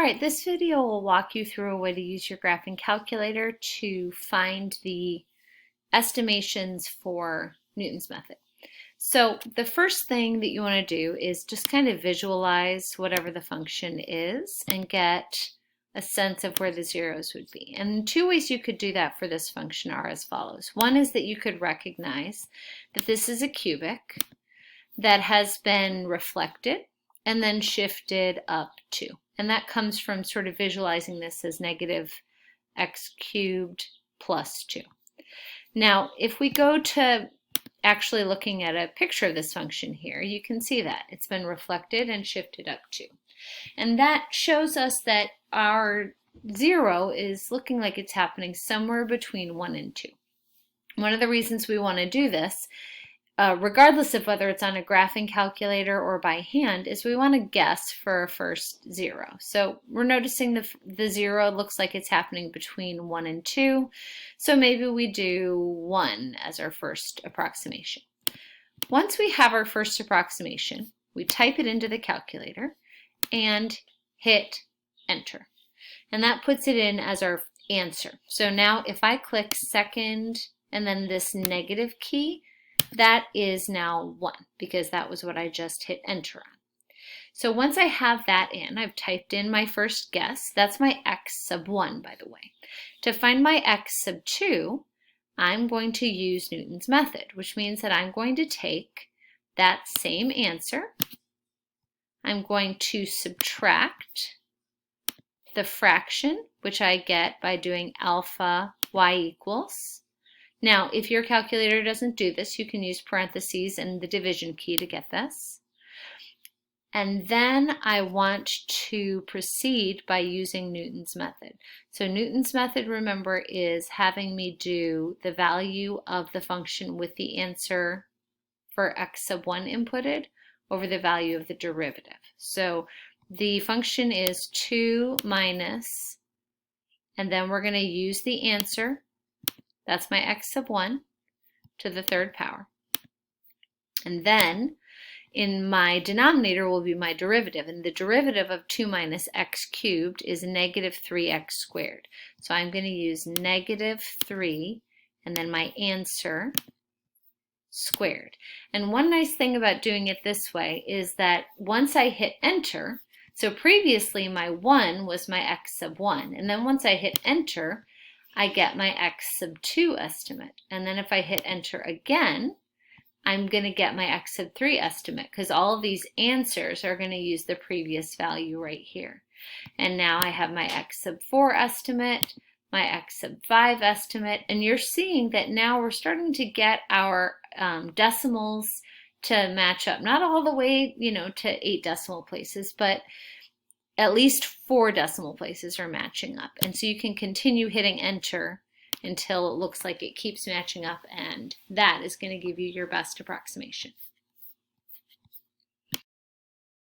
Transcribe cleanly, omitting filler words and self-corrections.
right, this video will walk you through a way to use your graphing calculator to find the estimations for Newton's method. So the first thing that you want to do is just kind of visualize whatever the function is and get a sense of where the zeros would be. And two ways you could do that for this function are as follows. One is that you could recognize that this is a cubic that has been reflected and then shifted up 2. And that comes from sort of visualizing this as negative x cubed plus 2. Now, if we go to actually looking at a picture of this function here, you can see that it's been reflected and shifted up 2. And that shows us that our 0 is looking like it's happening somewhere between 1 and 2. One of the reasons we want to do this, regardless of whether it's on a graphing calculator or by hand, is we want to guess for our first 0. So we're noticing the 0 looks like it's happening between 1 and 2. So maybe we do 1 as our first approximation. Once we have our first approximation, we type it into the calculator and hit enter. And that puts it in as our answer. So now if I click second and then this negative key, that is now 1 because that was what I just hit enter on. So once I have that in, I've typed in my first guess. That's my x sub 1, by the way. To find my x sub 2, I'm going to use Newton's method, which means that I'm going to take that same answer. I'm going to subtract the fraction, which I get by doing alpha y equals. Now, if your calculator doesn't do this, you can use parentheses and the division key to get this. And then I want to proceed by using Newton's method. So Newton's method, remember, is having me do the value of the function with the answer for x sub 1 inputted over the value of the derivative. So the function is 2 minus, and then we're going to use the answer. That's my x sub 1 to the third power. And then in my denominator will be my derivative. And the derivative of 2 minus x cubed is negative 3x squared. So I'm going to use negative 3 and then my answer squared. And one nice thing about doing it this way is that once I hit enter, so previously my 1 was my x sub 1. And then once I hit enter, I get my x sub 2 estimate. And then if I hit enter again, I'm going to get my x sub 3 estimate because all of these answers are going to use the previous value right here. And now I have my x sub 4 estimate, my x sub 5 estimate, and you're seeing that now we're starting to get our decimals to match up. Not all the way, to 8 decimal places, but at least 4 decimal places are matching up. And so you can continue hitting enter until it looks like it keeps matching up, and that is going to give you your best approximation.